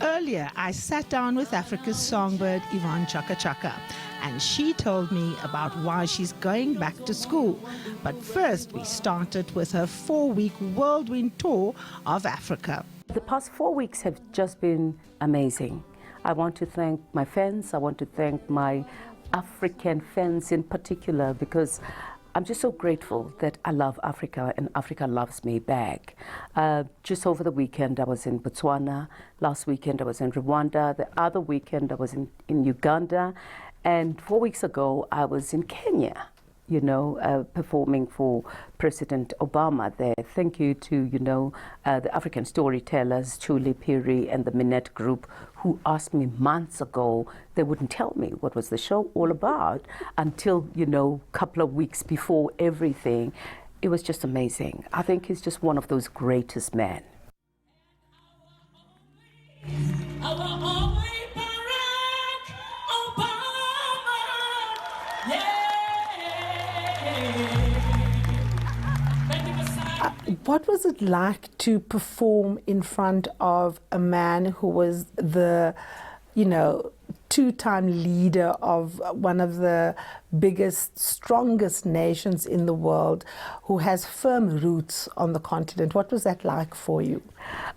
Earlier, I sat down with Africa's songbird, Yvonne Chaka Chaka, and she told me about why she's going back to school. But first, we started with her 4-week whirlwind tour of Africa. The past 4 weeks have just been amazing. I want to thank my fans. I want to thank my African fans in particular, because I'm just so grateful that I love Africa and Africa loves me back. Just over the weekend, I was in Botswana. Last weekend, I was in Rwanda. The other weekend, I was in Uganda. And 4 weeks ago, I was in Kenya, performing for President Obama there. Thank you to, the African storytellers, Chuli Piri and the Minette Group, who asked me months ago. They wouldn't tell me what was the show all about until, a couple of weeks before everything. It was just amazing. I think he's just one of those greatest men. What was it like to perform in front of a man who was the, two-time leader of one of the biggest, strongest nations in the world, who has firm roots on the continent? What was that like for you?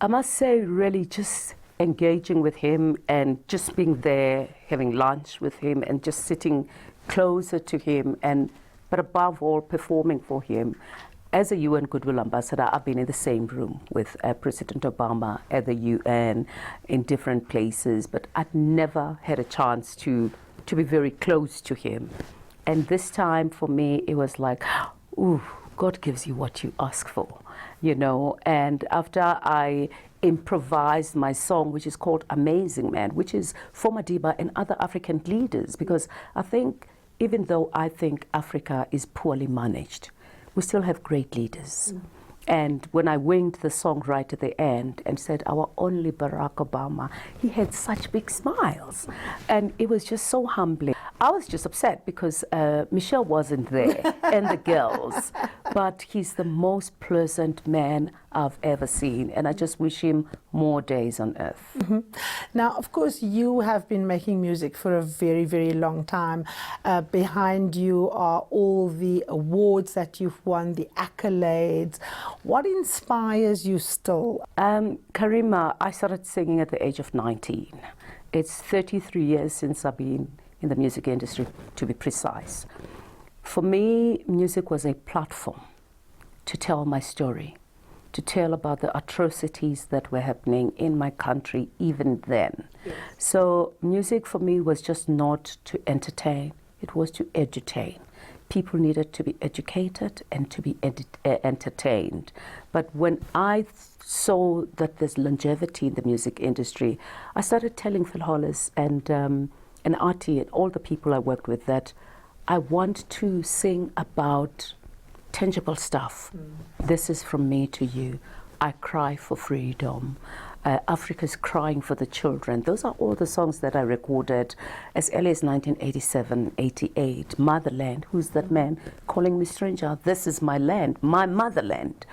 I must say, really just engaging with him and just being there, having lunch with him and just sitting closer to him, but above all, performing for him. As a UN Goodwill Ambassador, I've been in the same room with President Obama at the UN in different places, but I'd never had a chance to be very close to him. And this time for me, it was like, ooh, God gives you what you ask for, And after I improvised my song, which is called Amazing Man, which is for Madiba and other African leaders, because I think, even though I think Africa is poorly managed, we still have great leaders. And when I winged the song right at the end and said, our only Barack Obama, he had such big smiles. And it was just so humbling. I was just upset because Michelle wasn't there and the girls. But he's the most pleasant man I've ever seen. And I just wish him more days on earth. Mm-hmm. Now, of course, you have been making music for a very, very long time. Behind you are all the awards that you've won, the accolades. What inspires you still? Karima, I started singing at the age of 19. It's 33 years since I've been in the music industry, to be precise. For me, music was a platform to tell my story, to tell about the atrocities that were happening in my country even then. Yes. So music for me was just not to entertain, it was to edutain. People needed to be educated and to be entertained. But when I saw that there's longevity in the music industry, I started telling Phil Hollis and Artie and all the people I worked with that I want to sing about tangible stuff. This is from me to you. I cry for freedom. Africa's crying for the children. Those are all the songs that I recorded as early as 1987, 88. Motherland, who's that man calling me stranger? This is my land, my motherland.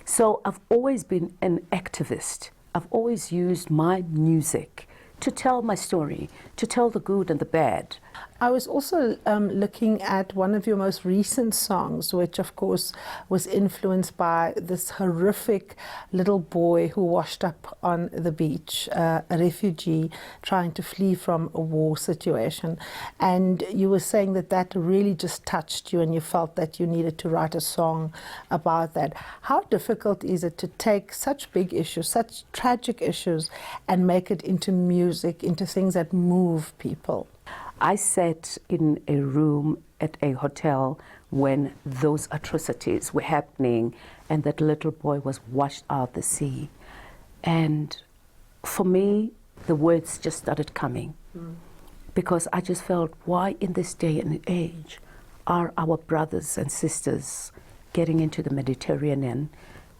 So I've always been an activist. I've always used my music to tell my story, to tell the good and the bad. I was also looking at one of your most recent songs, which of course was influenced by this horrific little boy who washed up on the beach, a refugee trying to flee from a war situation. And you were saying that that really just touched you and you felt that you needed to write a song about that. How difficult is it to take such big issues, such tragic issues, and make it into music, into things that move people? I sat in a room at a hotel when those atrocities were happening and that little boy was washed out the sea. And for me, the words just started coming because I just felt, why in this day and age are our brothers and sisters getting into the Mediterranean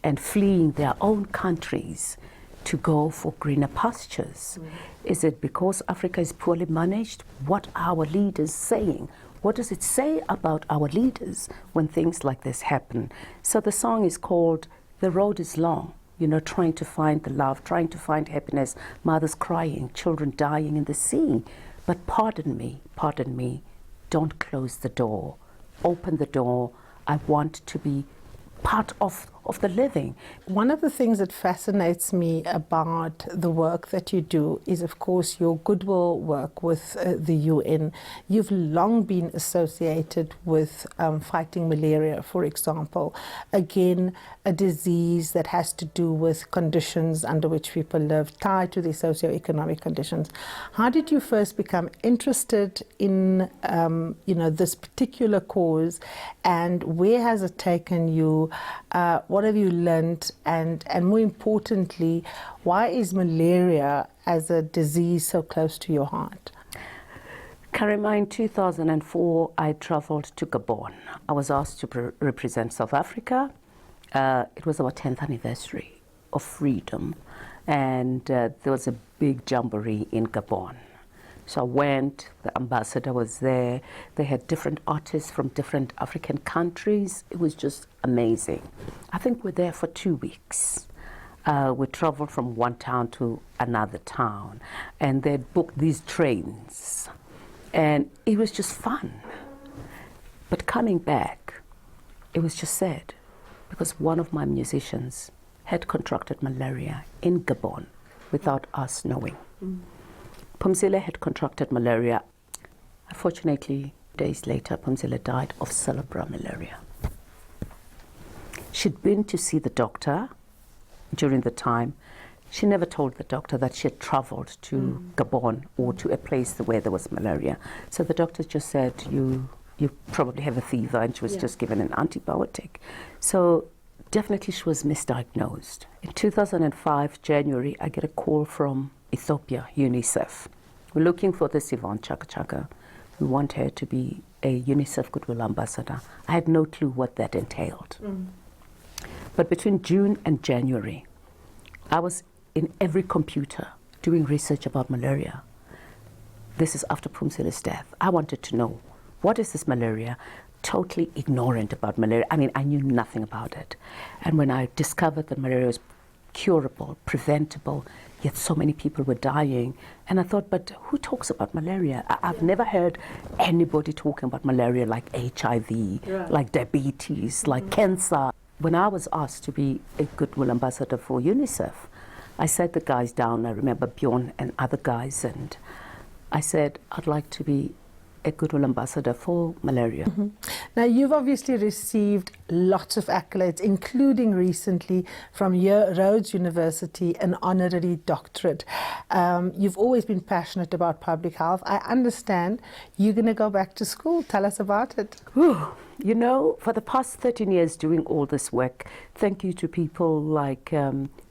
and fleeing their own countries to go for greener pastures? Is it because Africa is poorly managed? What are our leaders saying? What does it say about our leaders when things like this happen? So the song is called The Road is Long, you know, trying to find the love, trying to find happiness, mothers crying, children dying in the sea. But pardon me, don't close the door. Open the door. I want to be part of the living. One of the things that fascinates me about the work that you do is, of course, your goodwill work with the UN. You've long been associated with fighting malaria, for example. Again, a disease that has to do with conditions under which people live, tied to the socioeconomic conditions. How did you first become interested in this particular cause, and where has it taken you? What have you learned, and more importantly, why is malaria as a disease so close to your heart? Karima, in 2004, I traveled to Gabon. I was asked to represent South Africa. It was our 10th anniversary of freedom, and there was a big jamboree in Gabon. So I went, the ambassador was there, they had different artists from different African countries. It was just amazing. I think we're there for 2 weeks. We traveled from one town to another town, and they'd booked these trains, and it was just fun. But coming back, it was just sad, because one of my musicians had contracted malaria in Gabon without us knowing. Phumzile had contracted malaria. Unfortunately, days later, Phumzile died of cerebral malaria. She'd been to see the doctor during the time. She never told the doctor that she had traveled to Gabon or to a place where there was malaria. So the doctor just said, you probably have a fever, and she was just given an antibiotic. So definitely she was misdiagnosed. In 2005, January, I get a call from Ethiopia, UNICEF. We're looking for this Yvonne Chaka Chaka. We want her to be a UNICEF Goodwill Ambassador. I had no clue what that entailed. But between June and January, I was in every computer doing research about malaria. This is after Phumzile's death. I wanted to know, what is this malaria? Totally ignorant about malaria. I mean, I knew nothing about it. And when I discovered that malaria was curable, preventable, yet so many people were dying. And I thought, but who talks about malaria? I've never heard anybody talking about malaria like HIV, like diabetes, like cancer. When I was asked to be a Goodwill Ambassador for UNICEF, I sat the guys down, I remember Bjorn and other guys, and I said, I'd like to be a Goodwill Ambassador for malaria. Now, you've obviously received lots of accolades, including recently from Rhodes University, an honorary doctorate. You've always been passionate about public health. I understand you're going to go back to school. Tell us about it. Whew. You know, for the past 13 years doing all this work, thank you to people like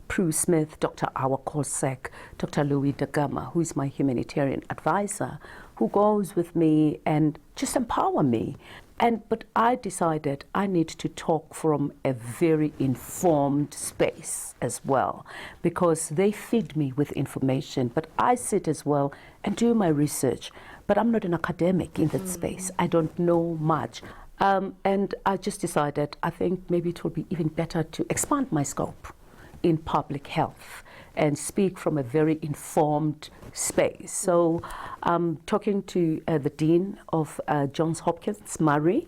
Prue Smith, Dr. Awa Kolsek, Dr. Louis Dagama, who is my humanitarian advisor, who goes with me and just empower me. But I decided I need to talk from a very informed space as well, because they feed me with information, but I sit as well and do my research. But I'm not an academic in that space. I don't know much. And I just decided, I think maybe it will be even better to expand my scope in public health and speak from a very informed space. So I'm talking to the Dean of Johns Hopkins, Murray.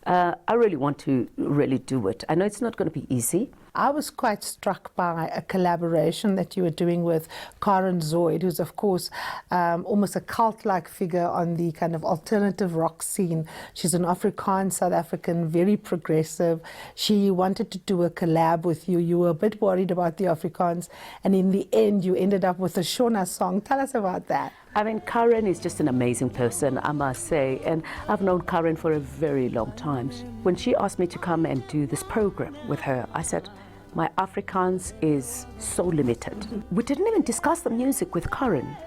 I really want to really do it. I know it's not going to be easy. I was quite struck by a collaboration that you were doing with Karen Zoid, who's, of course, almost a cult-like figure on the kind of alternative rock scene. She's an Afrikaans South African, very progressive. She wanted to do a collab with you. You were a bit worried about the Afrikaans, and in the end, you ended up with a Shona song. Tell us about that. I mean, Karen is just an amazing person, I must say, and I've known Karen for a very long time. When she asked me to come and do this program with her, I said, my Afrikaans is so limited. We didn't even discuss the music with Karen.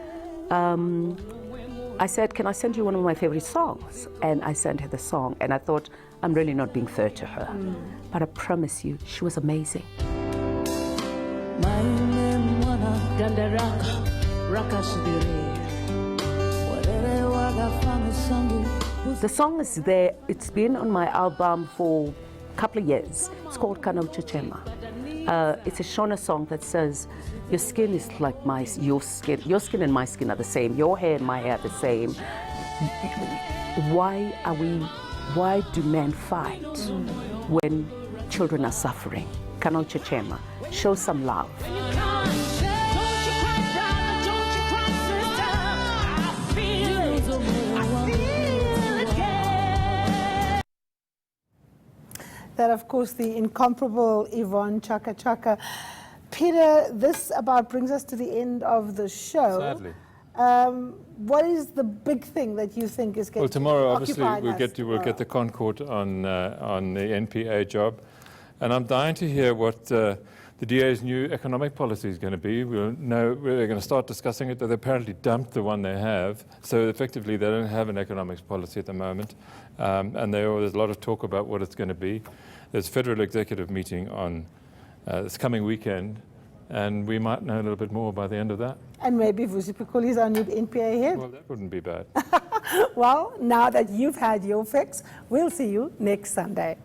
I said, can I send you one of my favorite songs? And I sent her the song, and I thought, I'm really not being fair to her. But I promise you, she was amazing. The song is there. It's been on my album for a couple of years. It's called Kana Uchechema. It's a Shona song that says, your skin is like your skin and my skin are the same, your hair and my hair are the same. Why do men fight when children are suffering? Kanong Chechema, show some love. That, of course, the incomparable Yvonne Chaka Chaka. Peter, this about brings us to the end of the show. Sadly. What is the big thing that you think is going Well, tomorrow, to obviously, we'll get the Concord on the NPA job. And I'm dying to hear what the DA's new economic policy is going to be. We'll know, we're going to start discussing it. They apparently dumped the one they have. So effectively, they don't have an economics policy at the moment. And there's a lot of talk about what it's going to be. There's a federal executive meeting on this coming weekend. And we might know a little bit more by the end of that. And maybe Vusi Pikuli is our new NPA head. Well, that wouldn't be bad. Well, now that you've had your fix, we'll see you next Sunday.